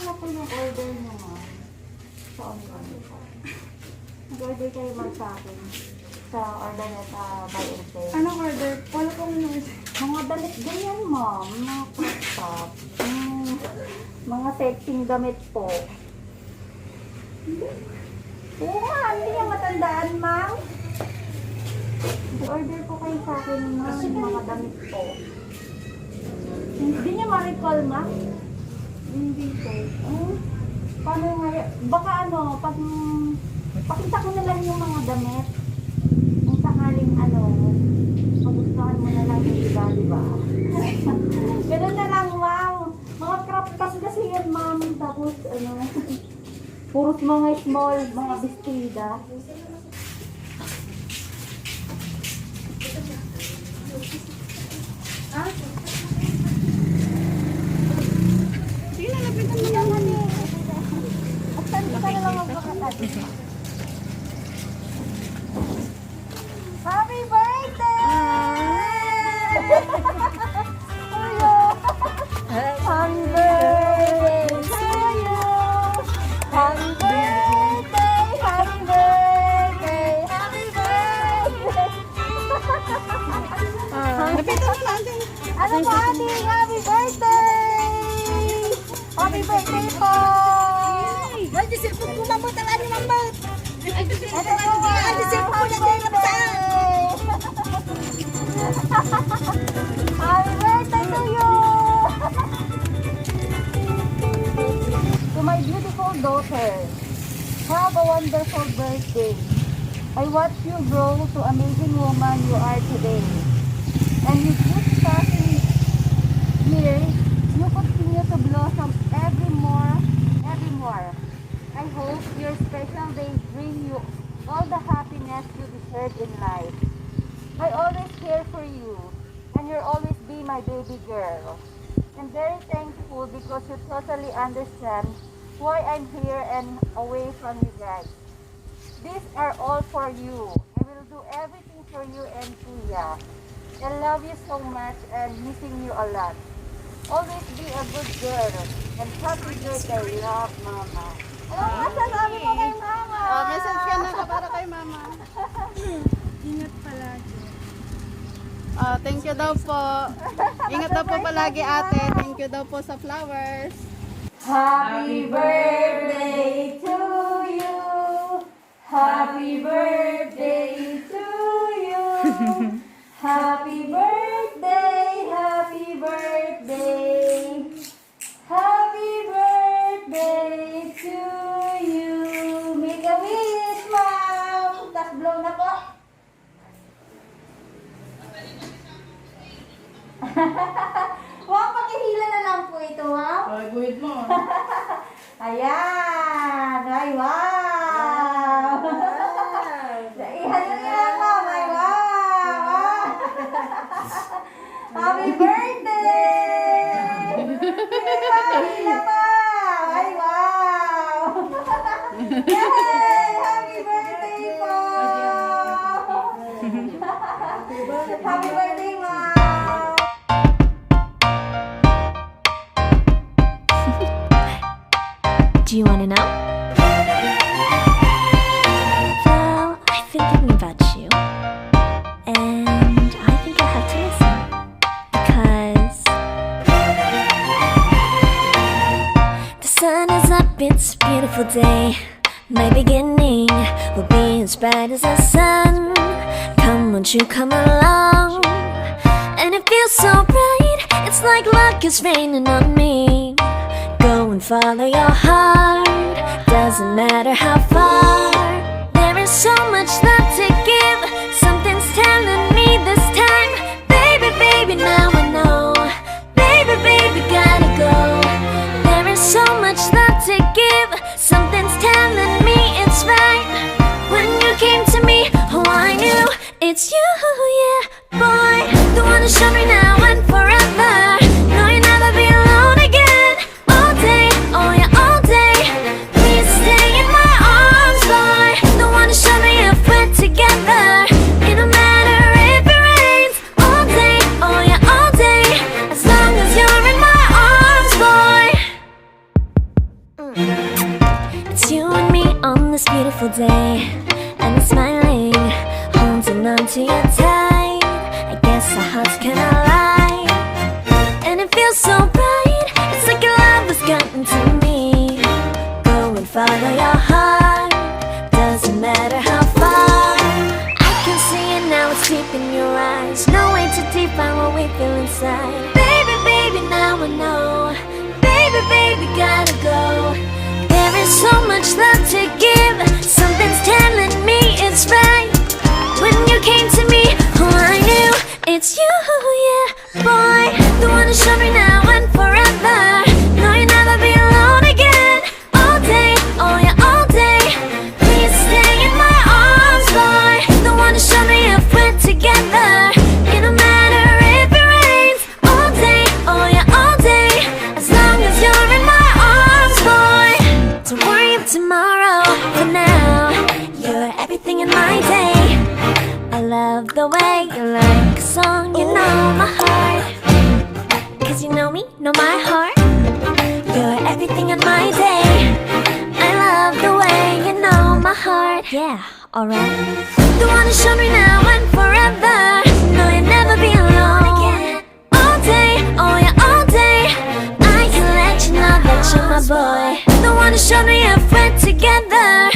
na po yung order nyo, ma'am. Sa online po. Nag-order kayo man sa akin. Sa order na sa buy and sell. Anong order? Wala pong order. Mga damit ganyan, ma'am. Mga crop top. Mga sexing damit po. Oo nga, hindi niya matandaan, ma'am. Order po kayo sa akin, ma'am. Mga damit po. Hindi niya ma-recall, ma'am. Hindi po. Paano nga? Baka ano, pakita ko na lang yung mga damit. Kung sakaling ano, magustuhan mo na lang yung iba, di ba? Ganun na lang, ma'am. Mga crop top kasi yan, ma'am. Tapos, ano, puros mga small, mga bestida. Sige na, lapitan mo naman eh. At saan ka na lang magpakatati? Happy birthday! Kuya! Happy birthday to you! Happy birthday! Happy birthday! Happy birthday! Lapitan mo natin. Ano po ating happy birthday! Happy birthday po! Ay, di sirpon ko mamutang ano mamut. Ay, di Ano po? sirpon ko na din namutang. Happy birthday to you! To my beautiful daughter, have a wonderful birthday. I watch you grow to amazing woman you are today. And you keep passing years, you continue to blossom every more. I hope your special days bring you all the happiness you deserve in life. I always care for you, and you'll always be my baby girl. I'm very thankful because you totally understand why I'm here and away from you guys. These are all for you. I will do everything for you and Kuya. I love you so much and missing you a lot. Always be a good girl and happy birthday, love, Mama. Ano masasabi mo kay Mama? Message ka na para kay mama. Ingat palagi. Thank you daw po. Ingat daw po palagi ate. Thank you daw po sa flowers. Happy birthday to you. Happy birthday to you. Happy birthday, happy birthday. Happy birthday to you. Make a wish, ma'am. Tas blow na po. Wow, pakihila na lang po ito, ma'am. Ay, guhit mo. Ayan! Ay, wow! Ihan nyo yan, ma'am. Ay, wow! Happy birthday! Hila pa! Ay, wow! Yay! Happy birthday po! Happy birthday, ma'am! Do you want to know? Well, I've been thinking about you. And I think I have to listen. Because the sun is up, it's a beautiful day. My beginning will be as bright as the sun. Come, won't you come along? And it feels so bright, it's like luck is raining on me. Go and follow your heart, doesn't matter how far. There is so much love to give, something's telling me this time. Baby, baby, now I know. Baby, baby, gotta go. There is so much love to give, something's telling me it's right. When you came to me, oh I knew it's you, yeah, boy. The one to show me now and forever. No, you'll never be alone again. All day, oh yeah, all day. Please stay in my arms, boy. The one to show me if we're this beautiful day, and it's smiling, holding on to you tight. I guess our hearts can align, and it feels so bright. It's like your love has gotten to me. Go and follow your heart, doesn't matter how far. I can see it now, it's deep in your eyes. No way to define what we feel inside. Baby, baby, now I know. Baby, baby, gotta go. There is so much love to give. Something's telling me it's right. When you came to me, oh, I knew it's you, yeah, boy. The one who showed me now and forever. No, you'll never be alone again. All day, oh yeah, all day. Please stay in my arms, boy. The one who showed me if we're together. It don't matter if it rains. All day, oh yeah, all day. As long as you're in my arms, boy. Don't worry about tomorrow. For now, you're everything in my day. I love the way you like a song. You know my heart, 'cause you know me, know my heart. You're everything in my day. I love the way you know my heart. Yeah, alright. The one who showed me now and forever. No, you'll never be alone again. All day, oh yeah, all day. I can let you know that you're my boy. The one who showed me if we're together.